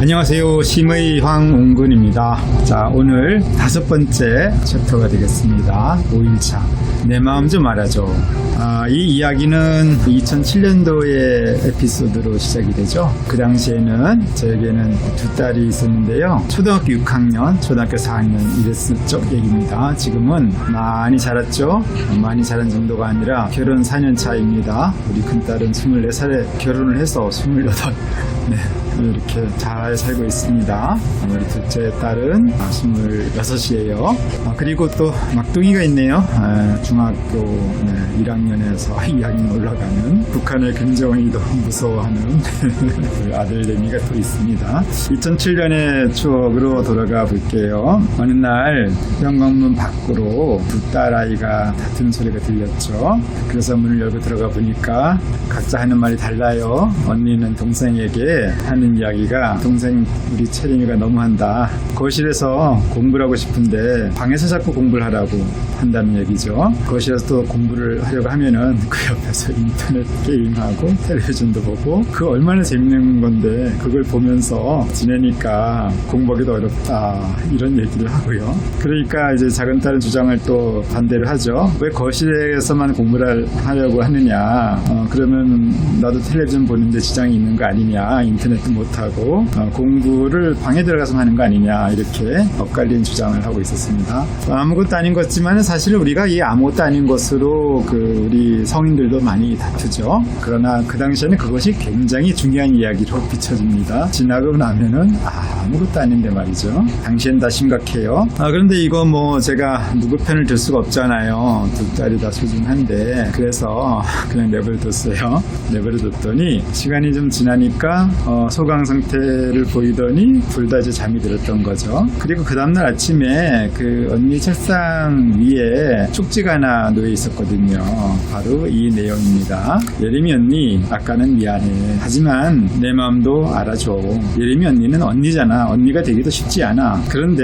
안녕하세요. 심의 황웅근입니다. 자, 오늘 5번째 챕터가 되겠습니다. 5일차 내 마음 좀 알아줘. 이 이야기는 2007년도의 에피소드로 시작이 되죠. 그 당시에는 저에게는 두 딸이 있었는데요. 초등학교 6학년, 초등학교 4학년 이랬을 적 얘기입니다. 지금은 많이 자랐죠. 많이 자란 정도가 아니라 결혼 4년 차입니다. 우리 큰딸은 24살에 결혼을 해서 28 이렇게 잘 살고 있습니다. 우리 둘째 딸은 26이에요. 그리고 또 막둥이가 있네요. 중학교 1학년에서 2학년 올라가는 북한의 김정은이도 무서워하는 아들내미가 또 있습니다. 2007년의 추억으로 돌아가 볼게요. 어느 날 현관문 밖으로 두 딸아이가 다투는 소리가 들렸죠. 그래서 문을 열고 들어가 보니까 각자 하는 말이 달라요. 언니는 동생에게 하는 이야기가 동생 우리 채림이가 너무한다. 거실에서 공부를 하고 싶은데 방에서 자꾸 공부를 하라고 한다는 얘기죠. 거실에서 또 공부를 하려고 하면은 그 옆에서 인터넷 게임하고 텔레비전도 보고 그 얼마나 재밌는 건데 그걸 보면서 지내니까 공부하기도 어렵다 이런 얘기를 하고요. 그러니까 이제 작은 딸은 주장을 또 반대를 하죠. 왜 거실에서만 공부를 하려고 하느냐. 그러면 나도 텔레비전 보는데 지장이 있는 거 아니냐. 인터넷도 못하고 공부를 방에 들어가서 하는 거 아니냐 이렇게 엇갈린 주장을 하고 있었습니다. 아무것도 아닌 것 같지만 사실 우리가 이 아무것도 아닌 것으로 우리 성인들도 많이 다투죠. 그러나 그 당시에는 그것이 굉장히 중요한 이야기로 비춰집니다. 지나고 나면은 아무것도 아닌데 말이죠. 당시엔 다 심각해요. 그런데 이거 뭐 제가 누구 편을 들 수가 없잖아요. 두 딸이 다 소중한데 그래서 그냥 내버려뒀어요. 내버려뒀더니 시간이 좀 지나니까 소강 상태를 보이더니 둘 다 이제 잠이 들었던 거죠. 그리고 그 다음날 아침에 그 언니 책상 위에 쪽지가 하나 놓여 있었거든요. 바로 이 내용입니다. 예림이 언니, 아까는 미안해. 하지만 내 마음도 알아줘. 예림이 언니는 언니잖아. 언니가 되기도 쉽지 않아. 그런데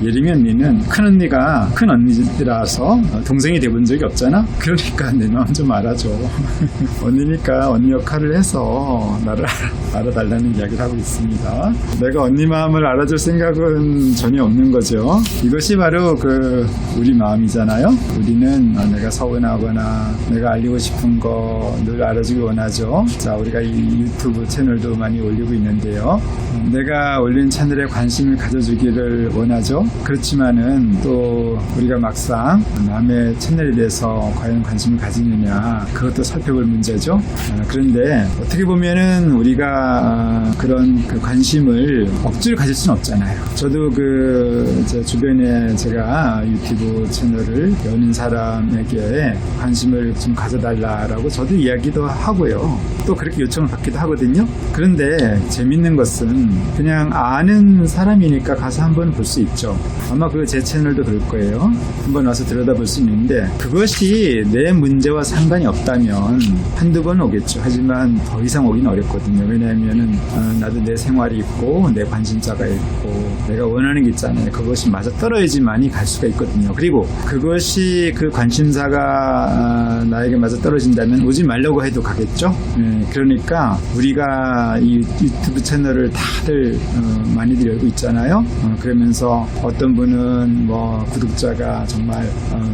예림이 언니는 큰언니가 큰 언니라서 동생이 돼본 적이 없잖아. 그러니까 내 마음 좀 알아줘. 언니니까 언니 역할을 해서 나를 알아달라는 이야기를 하고 있습니다. 내가 언니 마음을 알아줄 생각은 전혀 없는 거죠. 이것이 바로 우리 마음이잖아요. 우리는 내가 서운하거나 내가 알리고 싶은 거 늘 알아주기 원하죠. 자, 우리가 이 유튜브 채널도 많이 올리고 있는데요. 내가 올린 채널에 관심을 가져주기를 원하죠. 그렇지만은 또 우리가 막상 남의 채널에 대해서 과연 관심을 가지느냐 그것도 살펴볼 문제죠. 그런데 어떻게 보면은 우리가 그런 관심을 억지로 가질 수는 없잖아요. 저도 제 주변에 제가 유튜브 채널을 여는 사람에게 관심을 좀 가져달라고 저도 이야기도 하고요. 또 그렇게 요청을 받기도 하거든요. 그런데 재밌는 것은 그냥 아는 사람이니까 가서 한번 볼 수 있죠. 아마 제 채널도 그럴 거예요. 한번 와서 들여다볼 수 있는데 그것이 내 문제와 상관이 없다면 한두 번 오겠죠. 하지만 더 이상 오기는 어렵거든요. 왜냐하면은 나도 내 생활이 있고 내 관심사가 있고 내가 원하는 게 있잖아요. 그것이 맞아 떨어야지만이 갈 수가 있거든요. 그리고 그것이 그 관심사가 나에게 맞아 떨어진다면 오지 말라고 해도 가겠죠. 그러니까 우리가 이 유튜브 채널을 다들 많이들 열고 있잖아요. 그러면서 어떤 분은 구독자가 정말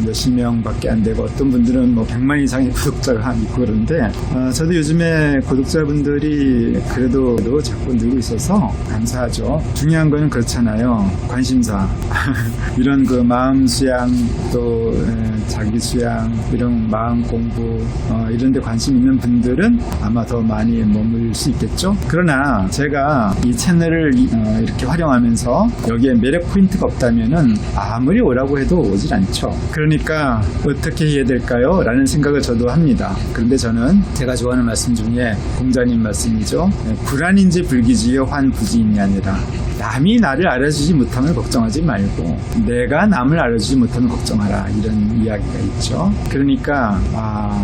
몇십 명밖에 안 되고 어떤 분들은 100만 이상의 구독자가 있고 그런데 저도 요즘에 구독자분들이 그래도 자꾸 늘고 있어서 감사하죠. 중요한 거는 그렇잖아요. 관심사 이런 마음 수양 또 자기 수양 이런 마음 공부 이런 데 관심 있는 분들은 아마 더 많이 머물 수 있겠죠. 그러나 제가 이 채널을 이렇게 활용하면서 여기에 매력 포인트가 없다면은 아무리 오라고 해도 오질 않죠. 그러니까 어떻게 해야 될까요? 라는 생각을 저도 합니다. 그런데 저는 제가 좋아하는 말씀 중에 공자님 말씀이죠. 불안인지 불기지요 환부지인이 아니라 남이 나를 알아주지 못하면 걱정하지 말고 내가 남을 알아주지 못하면 걱정하라, 이런 이야기가 있죠. 그러니까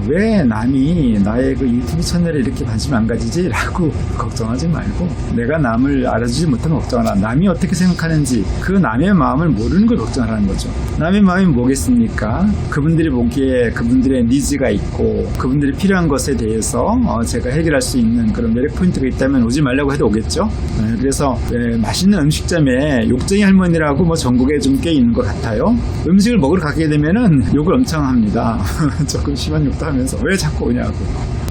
왜 남이 나의 그 유튜브 채널에 이렇게 관심 안 가지지? 라고 걱정하지 말고 내가 남을 알아주지 못하면 걱정하라. 남이 어떻게 생각하는지 그 남의 마음을 모르는 걸 걱정하라는 거죠. 남의 마음이 뭐겠습니까? 그분들이 보기에 그분들의 니즈가 있고 그분들이 필요한 것에 대해서 제가 해결할 수 있는 그런 매력 포인트가 있다면 오지 말라고 해도 오겠죠. 그래서 맛있는 음식점에 욕쟁이 할머니라고 뭐 전국에 좀 꽤 있는 것 같아요. 음식을 먹으러 가게 되면은 욕을 엄청 합니다. 조금 심한 욕도 하면서 왜 자꾸 오냐고,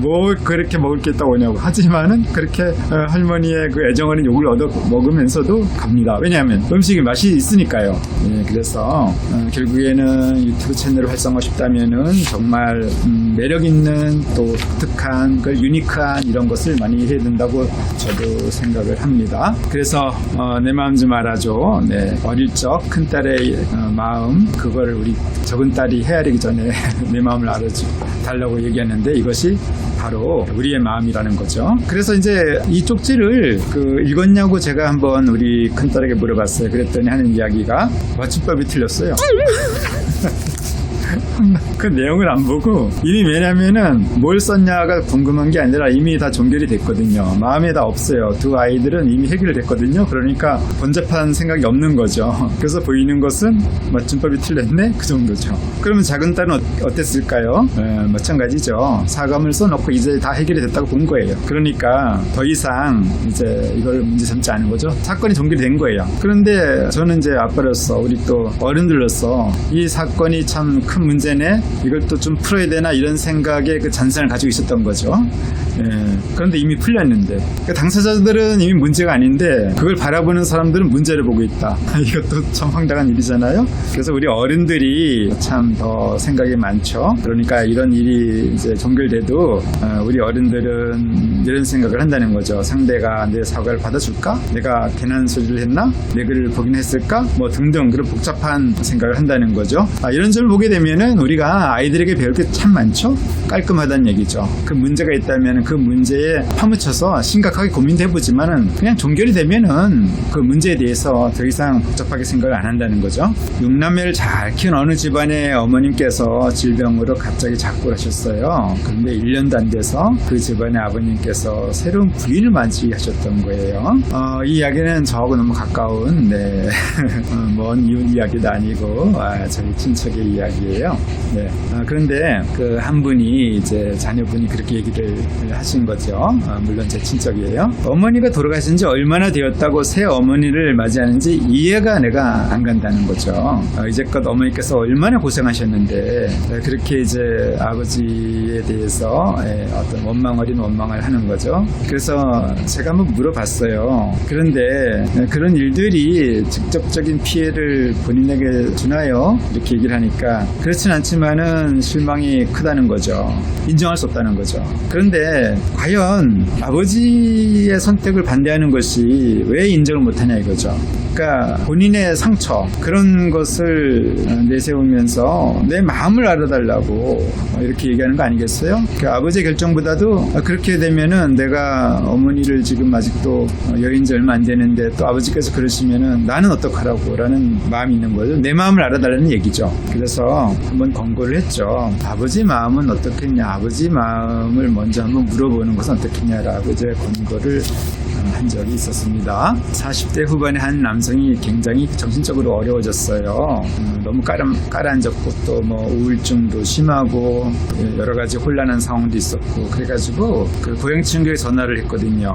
뭐 그렇게 먹을 게 있다고 오냐고. 하지만은 그렇게 할머니의 그 애정어린 욕을 얻어 먹으면서도 갑니다. 왜냐하면 음식이 맛이 있으니까요. 그래서 결국에는 유튜브 채널을 활성화하고 싶다면은 정말 매력 있는 또 독특한 그 유니크한 이런 것을 많이 해야 된다고 저도 생각을 합니다. 그래서 내 마음 좀 알아줘. 네, 어릴 적 큰 딸의 마음, 그거를 우리 적은 딸이 헤아리기 전에 내 마음을 알아줘 달라고 얘기하는데 이것이 바로 우리의 마음이라는 거죠. 그래서 이제 이 쪽지를 읽었냐고 제가 한번 우리 큰딸에게 물어봤어요. 그랬더니 하는 이야기가 맞춤법이 틀렸어요. 그 내용을 안 보고 이미, 왜냐면은 뭘 썼냐가 궁금한 게 아니라 이미 다 종결이 됐거든요. 마음에 다 없어요. 두 아이들은 이미 해결됐거든요. 그러니까 번잡한 생각이 없는 거죠. 그래서 보이는 것은 맞춤법이 틀렸네, 그 정도죠. 그러면 작은 딸은 어땠을까요? 마찬가지죠. 사감을 써놓고 이제 다 해결이 됐다고 본 거예요. 그러니까 더 이상 이제 이걸 문제 삼지 않은 거죠. 사건이 종결된 거예요. 그런데 저는 이제 아빠로서, 우리 또 어른들로서 이 사건이 참 큰 문제네, 이걸 또 좀 풀어야 되나, 이런 생각에 그 잔상을 가지고 있었던 거죠. 그런데 이미 풀렸는데, 그러니까 당사자들은 이미 문제가 아닌데 그걸 바라보는 사람들은 문제를 보고 있다. 이것도 참 황당한 일이잖아요. 그래서 우리 어른들이 참 더 생각이 많죠. 그러니까 이런 일이 이제 종결돼도 우리 어른들은 이런 생각을 한다는 거죠. 상대가 내 사과를 받아줄까? 내가 괜한 소리를 했나? 내 글을 보긴 했을까? 뭐 등등 그런 복잡한 생각을 한다는 거죠. 이런 점을 보게 되면은 우리가 아이들에게 배울 게 참 많죠. 깔끔하다는 얘기죠. 그 문제가 있다면 그 문제에 파묻혀서 심각하게 고민도 해보지만은 그냥 종결이 되면은 그 문제에 대해서 더 이상 복잡하게 생각을 안 한다는 거죠. 6남매를 잘 키운 어느 집안의 어머님께서 질병으로 갑자기 작고를 하셨어요. 그런데 1년도 안 돼서 그 집안의 아버님께서 새로운 부인을 맞이하셨던 거예요. 이 이야기는 저하고 너무 가까운 먼 이웃 이야기도 아니고 저희 친척의 이야기예요. 그런데 그 한 분이 이제 자녀분이 그렇게 얘기를 하신 거죠. 물론 제 친척이에요. 어머니가 돌아가신 지 얼마나 되었다고 새 어머니를 맞이하는지 이해가 내가 안 간다는 거죠. 이제껏 어머니께서 얼마나 고생하셨는데 그렇게 이제 아버지에 대해서 어떤 원망 어린 원망을 하는 거죠. 그래서 제가 한번 물어봤어요. 그런데 그런 일들이 직접적인 피해를 본인에게 주나요? 이렇게 얘기를 하니까 그렇진 않지만은 실망이 크다는 거죠. 인정할 수 없다는 거죠. 그런데 과연 아버지의 선택을 반대하는 것이 왜 인정을 못하냐 이거죠. 그러니까 본인의 상처, 그런 것을 내세우면서 내 마음을 알아달라고 이렇게 얘기하는 거 아니겠어요? 그 아버지의 결정보다도 그렇게 되면은 내가 어머니를 지금 아직도 여인 지 얼마 안 되는데 또 아버지께서 그러시면은 나는 어떡하라고 라는 마음이 있는 거죠. 내 마음을 알아달라는 얘기죠. 그래서 한번 권고를 했죠. 아버지 마음은 어떻겠냐, 아버지 마음을 먼저 한번 물어보는 것은 어떻겠냐라고 이제 권고를 한 적이 있었습니다. 40대 후반의 한 남성이 굉장히 정신적으로 어려워졌어요. 너무 가라앉았고 또 뭐 우울증도 심하고 여러 가지 혼란한 상황도 있었고, 그래가지고 그 고향 친구에게 전화를 했거든요.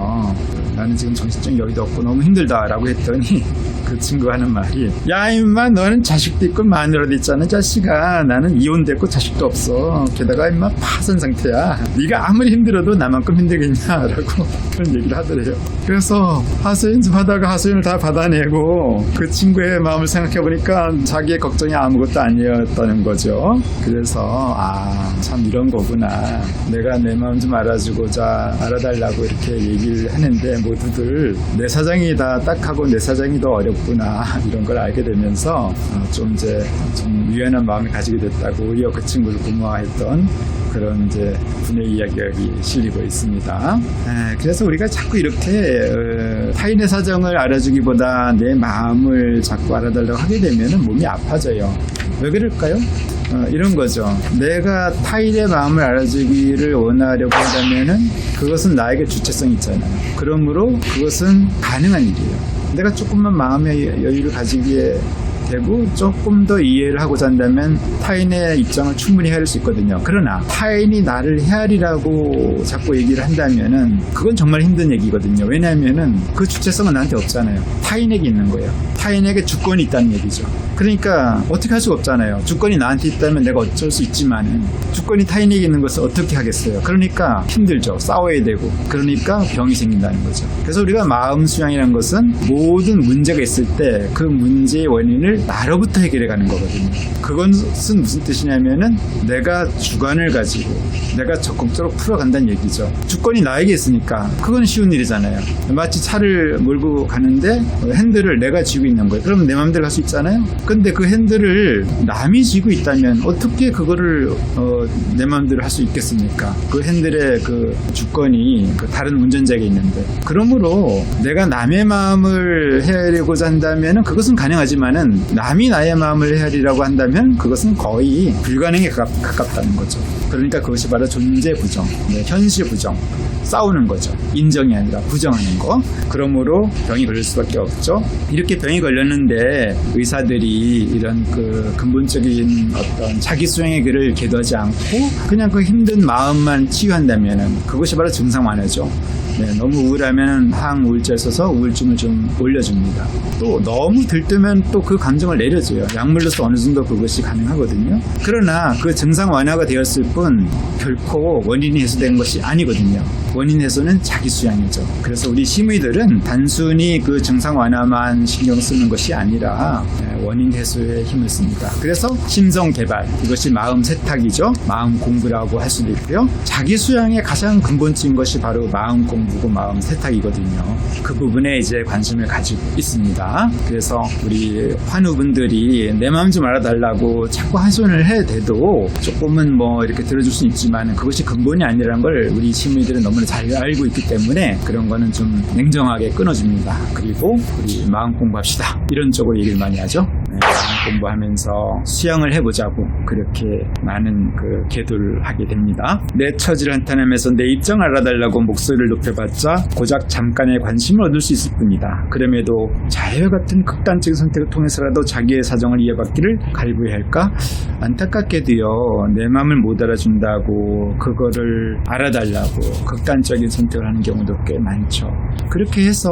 나는 지금 정신적인 여유도 없고 너무 힘들다라고 했더니 그 친구가 하는 말이, 야 임마 너는 자식도 있고 마누라도 있잖아 자식아. 나는 이혼됐고 자식도 없어. 게다가 임마 파산 상태야. 네가 아무리 힘들어도 나만큼 힘들겠냐라고 그런 얘기를 하더래요. 그래서 하소연 좀 하다가 하소연을 다 받아내고 그 친구의 마음을 생각해보니까 자기의 걱정이 아무것도 아니었다는 거죠. 그래서 참 이런 거구나. 내가 내 마음 좀 알아달라고 이렇게 얘기를 하는데 모두들 내 사정이 다 딱하고 내 사정이 더 어렵구나, 이런 걸 알게 되면서 좀 유연한 마음을 가지게 됐다고 오히려 그 친구를 고마워했던 그런 이제 분의 이야기가 여기 실리고 있습니다. 그래서 우리가 자꾸 이렇게 타인의 사정을 알아주기보다 내 마음을 자꾸 알아달라고 하게 되면 몸이 아파져요. 왜 그럴까요? 이런 거죠. 내가 타인의 마음을 알아주기를 원하려고 한다면은 그것은 나에게 주체성이 있잖아요. 그러므로 그것은 가능한 일이에요. 내가 조금만 마음의 여유를 가지기에 되고 조금 더 이해를 하고자 한다면 타인의 입장을 충분히 헤아릴 수 있거든요. 그러나 타인이 나를 헤아리라고 자꾸 얘기를 한다면은 그건 정말 힘든 얘기거든요. 왜냐하면은 그 주체성은 나한테 없잖아요. 타인에게 있는 거예요. 타인에게 주권이 있다는 얘기죠. 그러니까 어떻게 할 수가 없잖아요. 주권이 나한테 있다면 내가 어쩔 수 있지만은 주권이 타인에게 있는 것을 어떻게 하겠어요. 그러니까 힘들죠. 싸워야 되고. 그러니까 병이 생긴다는 거죠. 그래서 우리가 마음 수양이라는 것은 모든 문제가 있을 때 그 문제의 원인을 나로부터 해결해 가는 거거든요. 그것은 무슨 뜻이냐면은 내가 주관을 가지고 내가 적극적으로 풀어간다는 얘기죠. 주권이 나에게 있으니까 그건 쉬운 일이잖아요. 마치 차를 몰고 가는데 핸들을 내가 쥐고 있는 거예요. 그럼 내 마음대로 갈 수 있잖아요. 근데 그 핸들을 남이 쥐고 있다면 어떻게 그거를 내 마음대로 할 수 있겠습니까? 그 핸들의 그 주권이 그 다른 운전자에게 있는데. 그러므로 내가 남의 마음을 헤아리고자 한다면 그것은 가능하지만은 남이 나의 마음을 헤아리라고 한다면 그것은 거의 불가능에 가깝다는 거죠. 그러니까 그것이 바로 존재 부정, 현실 부정, 싸우는 거죠. 인정이 아니라 부정하는 거. 그러므로 병이 걸릴 수밖에 없죠. 이렇게 병이 걸렸는데 의사들이 이런 그 근본적인 어떤 자기 수행의 길을 계도하지 않고 그냥 그 힘든 마음만 치유한다면은 그것이 바로 증상 완화죠. 너무 우울하면 항우울제를 써서 우울증을 좀 올려줍니다. 또 너무 들뜨면 또 그 감정을 내려줘요. 약물로서 어느 정도 그것이 가능하거든요. 그러나 그 증상 완화가 되었을 뿐 결코 원인이 해소된 것이 아니거든요. 원인 해소는 자기 수양이죠. 그래서 우리 심의들은 단순히 그 증상 완화만 신경 쓰는 것이 아니라 원인 해소에 힘을 씁니다. 그래서 심성 개발, 이것이 마음 세탁이죠. 마음 공부라고 할 수도 있고요. 자기 수양의 가장 근본적인 것이 바로 마음 공부고 마음 세탁이거든요. 그 부분에 이제 관심을 가지고 있습니다. 그래서 우리 환우분들이 내 마음 좀 알아달라고 자꾸 하소연을 해대도 조금은 뭐 이렇게 들어줄 수 있지만 그것이 근본이 아니라는 걸 우리 심의들은 너무나 잘 알고 있기 때문에 그런 거는 좀 냉정하게 끊어줍니다. 그리고 우리 마음 공부합시다. 이런 쪽으로 얘기를 많이 하죠. 마음 공부하면서 수양을 해보자고 그렇게 많은 그 계도를 하게 됩니다. 내 처지를 한탄하면서 내 입장을 알아달라고 목소리를 높여봤자 고작 잠깐의 관심을 얻을 수 있을 뿐이다. 그럼에도 자해와 같은 극단적인 선택을 통해서라도 자기의 사정을 이해받기를 갈구해야 할까? 안타깝게도요, 내 마음을 못 알아준다고 그거를 알아달라고 극단적인 선택을 하는 경우도 꽤 많죠. 그렇게 해서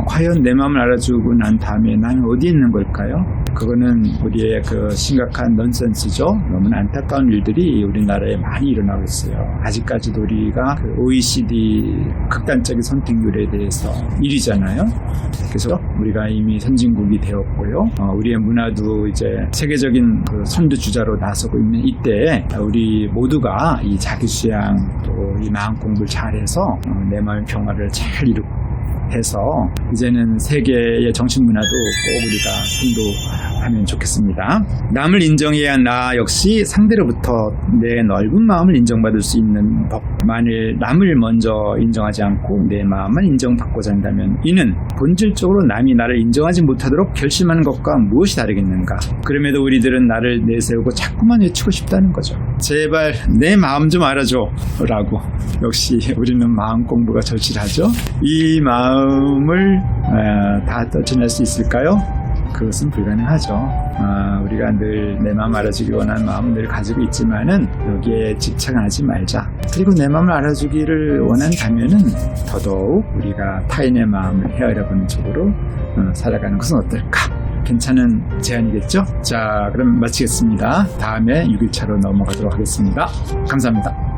과연 내 마음을 알아주고 난 다음에 나는 어디에 있는 걸까요? 그거는 우리의 그 심각한 넌센스죠. 너무나 안타까운 일들이 우리나라에 많이 일어나고 있어요. 아직까지도 우리가 그 OECD 극단적인 선택률에 대해서 1위잖아요. 그래서 우리가 이미 선진국이 되었고요. 우리의 문화도 이제 세계적인 그 선두주자로 나서고 있는 이때 우리 모두가 이 자기 수양 또 이 마음 공부를 잘해서 내 마음 평화를 잘 이루고 해서 이제는 세계의 정신 문화도 꼭 우리가 선도하면 좋겠습니다. 남을 인정해야 나 역시 상대로부터 내 넓은 마음을 인정받을 수 있는 법. 만일 남을 먼저 인정하지 않고 내 마음만 인정받고자 한다면 이는 본질적으로 남이 나를 인정하지 못하도록 결심하는 것과 무엇이 다르겠는가. 그럼에도 우리들은 나를 내세우고 자꾸만 외치고 싶다는 거죠. 제발 내 마음 좀 알아줘 라고. 역시 우리는 마음 공부가 절실하죠. 이 마음을 다 떨쳐낼 수 있을까요? 그것은 불가능하죠. 우리가 늘 내 마음 알아주기 원하는 마음을 늘 가지고 있지만은 여기에 집착하지 말자. 그리고 내 마음을 알아주기를 원한다면은 더더욱 우리가 타인의 마음을 헤아려보는 쪽으로 살아가는 것은 어떨까? 괜찮은 제안이겠죠? 자, 그럼 마치겠습니다. 다음에 6일차로 넘어가도록 하겠습니다. 감사합니다.